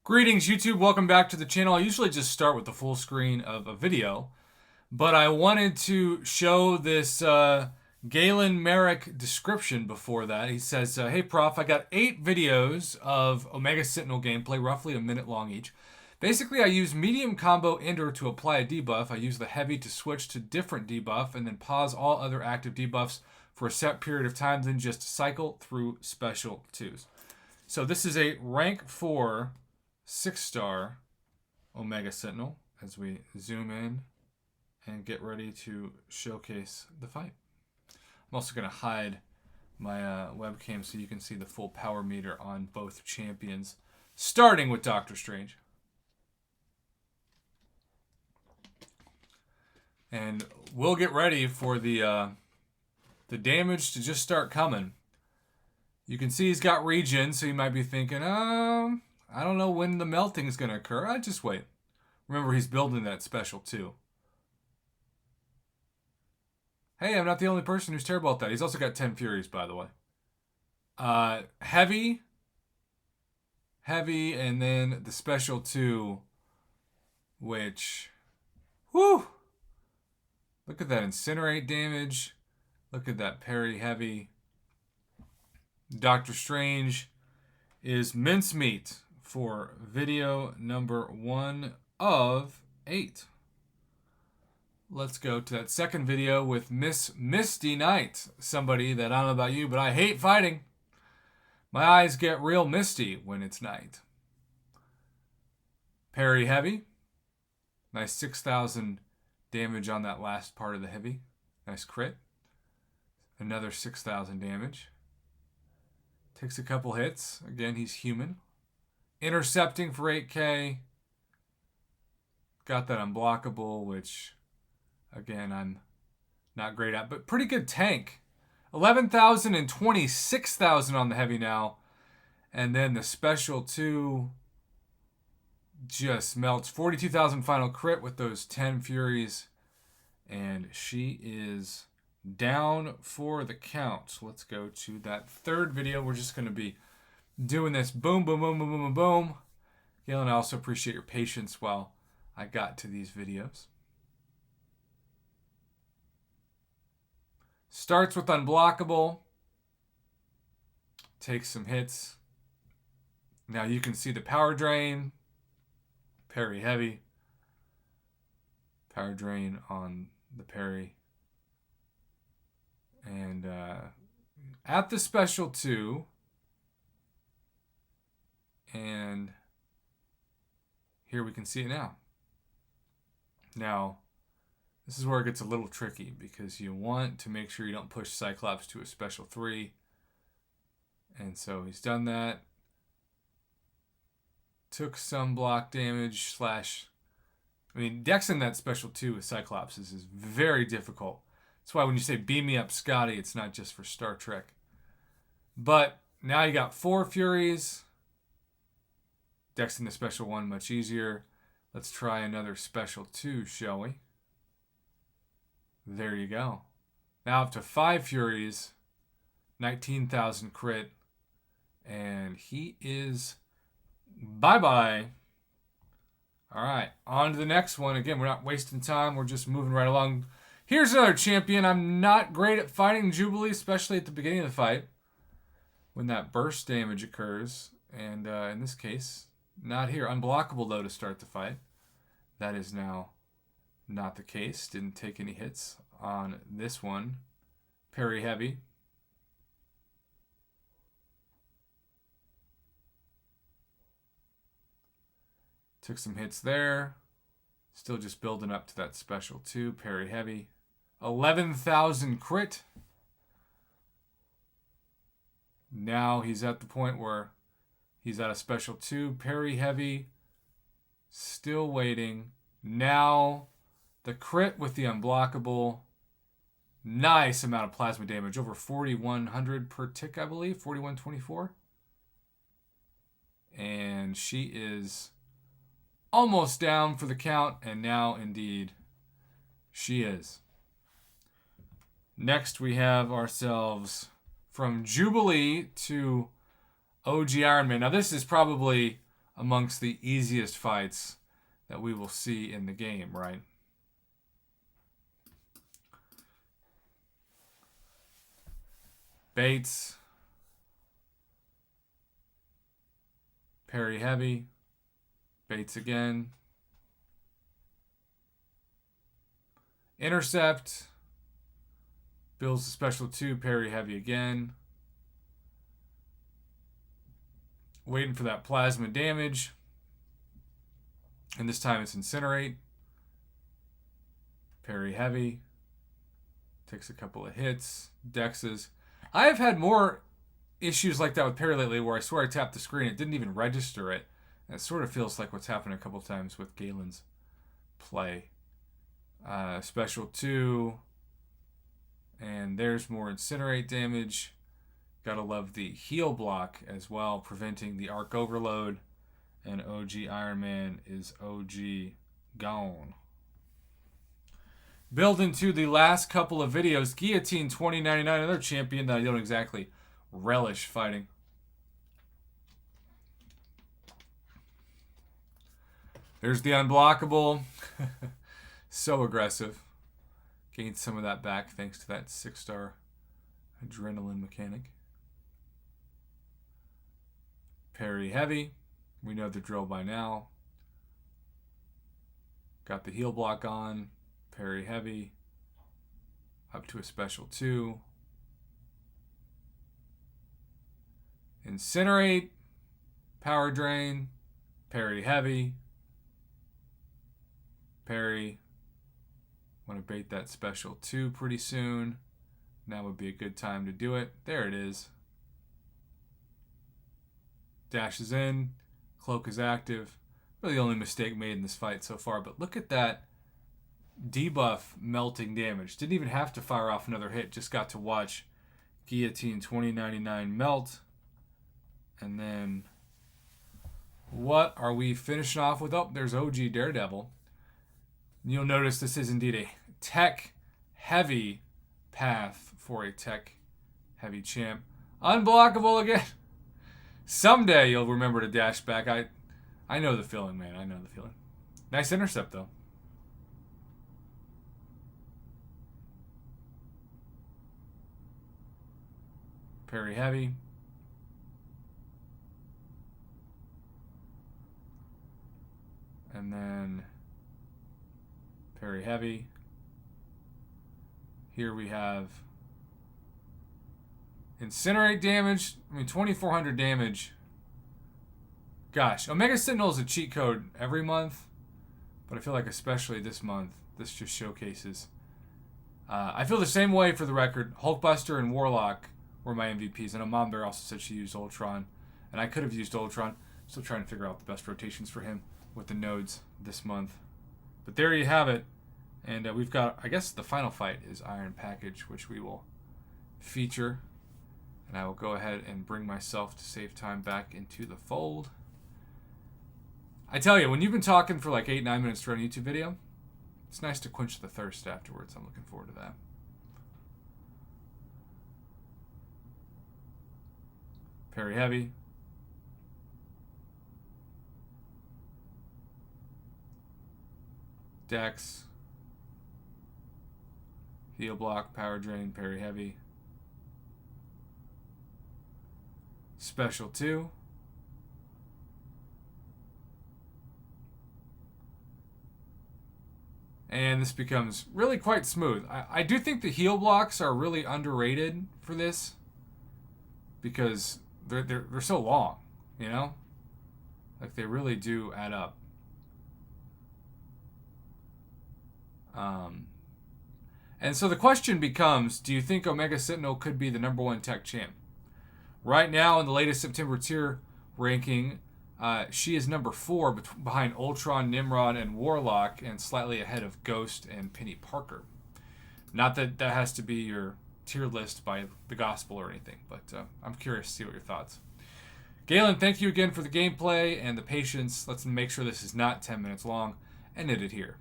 Greetings YouTube, welcome back to the channel. I usually just start with the full screen of a video, but I wanted to show this Galen Merrick description before that. He says, hey Prof, I got 8 videos of Omega Sentinel gameplay, roughly a minute long each. Basically, I use medium combo ender to apply a debuff. I use the heavy to switch to different debuff, and then pause all other active debuffs for a set period of time, then just cycle through special 2s. So this is a rank 4 6-star Omega Sentinel as we zoom in and get ready to showcase the fight. I'm also going to hide my webcam so you can see the full power meter on both champions, starting with Doctor Strange. And we'll get ready for the damage to just start coming. You can see he's got regen, so you might be thinking, I don't know when the melting is going to occur. I just wait. Remember, he's building that special too. Hey, I'm not the only person who's terrible at that. He's also got 10 Furies, by the way. Heavy, and then the special 2, which, whew, look at that incinerate damage. Look at that parry heavy. Doctor Strange is mincemeat for video number 1 of 8. Let's go to that second video with Miss Misty Knight. Somebody that I don't know about you, but I hate fighting. My eyes get real misty when it's night. Parry heavy. Nice 6,000 damage on that last part of the heavy. Nice crit. Another 6,000 damage. Takes a couple hits. Again, he's human. Intercepting for 8k. Got that unblockable, which, again, I'm not great at. But pretty good tank. 11,000 and 26,000 on the heavy now. And then the special 2 just melts. 42,000 final crit with those 10 Furies. And she is down for the count. So let's go to that third video. We're just going to be doing this boom, boom, boom, boom, boom, boom, boom. Galen, I also appreciate your patience while I got to these videos. Starts with unblockable. Takes some hits. Now you can see the power drain. Parry heavy. Power drain on the parry. And at the special 2, and here we can see it now. Now, this is where it gets a little tricky because you want to make sure you don't push Cyclops to a special 3. And so he's done that. Took some block damage / Dexing that special 2 with Cyclops is very difficult. That's why when you say beam me up Scotty, it's not just for Star Trek. But now you got 4 Furies. Dexing the special 1 much easier. Let's try another special 2, shall we? There you go. Now up to 5 Furies. 19,000 crit. And he is bye-bye. Alright, on to the next one. Again, we're not wasting time. We're just moving right along. Here's another champion. I'm not great at fighting Jubilee, especially at the beginning of the fight, when that burst damage occurs. And in this case, not here. Unblockable, though, to start the fight. That is now not the case. Didn't take any hits on this one. Parry heavy. Took some hits there. Still just building up to that special 2. Parry heavy. 11,000 crit. Now he's at the point where he's at a special 2. Parry heavy. Still waiting. Now the crit with the unblockable. Nice amount of plasma damage. Over 4,100 per tick, I believe. 4,124. And she is almost down for the count. And now, indeed, she is. Next, we have ourselves from Jubilee to OG Iron Man. Now, this is probably amongst the easiest fights that we will see in the game, right? Bates. Parry heavy. Bates again. Intercept. Builds a special 2. Parry heavy again. Waiting for that plasma damage. And this time it's Incinerate. Parry heavy. Takes a couple of hits. Dexes. I have had more issues like that with parry lately where I swear I tapped the screen. It didn't even register it. And it sort of feels like what's happened a couple of times with Galen's play. Special 2. And there's more Incinerate damage. Gotta love the heal block as well, preventing the arc overload. And OG Iron Man is OG gone. Build into the last couple of videos. Guillotine 2099, another champion that I don't exactly relish fighting. There's the unblockable. So aggressive. Gained some of that back thanks to that 6-star adrenaline mechanic. Parry heavy. We know the drill by now. Got the heal block on. Parry heavy. Up to a special 2. Incinerate. Power drain. Parry heavy. Parry. Want to bait that special 2 pretty soon. Now would be a good time to do it. There it is. Dashes in. Cloak is active. Really the only mistake made in this fight so far. But look at that debuff melting damage. Didn't even have to fire off another hit. Just got to watch Guillotine 2099 melt. And then what are we finishing off with? Oh, there's OG Daredevil. You'll notice this is indeed a tech-heavy path for a tech-heavy champ. Unblockable again. Someday you'll remember to dash back. I know the feeling, man. I know the feeling. Nice intercept, though. Parry heavy. And then parry heavy. Here we have Incinerate damage. I mean, 2,400 damage. Gosh, Omega Sentinel is a cheat code every month, but I feel like especially this month, this just showcases. I feel the same way for the record. Hulkbuster and Warlock were my MVPs, and Mom Bear also said she used Ultron, and I could have used Ultron. Still trying to figure out the best rotations for him with the nodes this month. But there you have it. And we've got, I guess the final fight is Iron Package, which we will feature. And I will go ahead and bring myself to save time back into the fold. I tell you, when you've been talking for like 8-9 minutes to run a YouTube video, it's nice to quench the thirst afterwards. I'm looking forward to that. Parry heavy. Dex. Heal block, power drain, parry heavy. Special 2. And this becomes really quite smooth. I do think the heal blocks are really underrated for this because they're so long, you know? Like they really do add up. And so the question becomes, do you think Omega Sentinel could be the #1 tech champ? Right now, in the latest September tier ranking, she is number 4 behind Ultron, Nimrod, and Warlock, and slightly ahead of Ghost and Penny Parker. Not that that has to be your tier list by the gospel or anything, but I'm curious to see what your thoughts. Galen, thank you again for the gameplay and the patience. Let's make sure this is not 10 minutes long and end it here.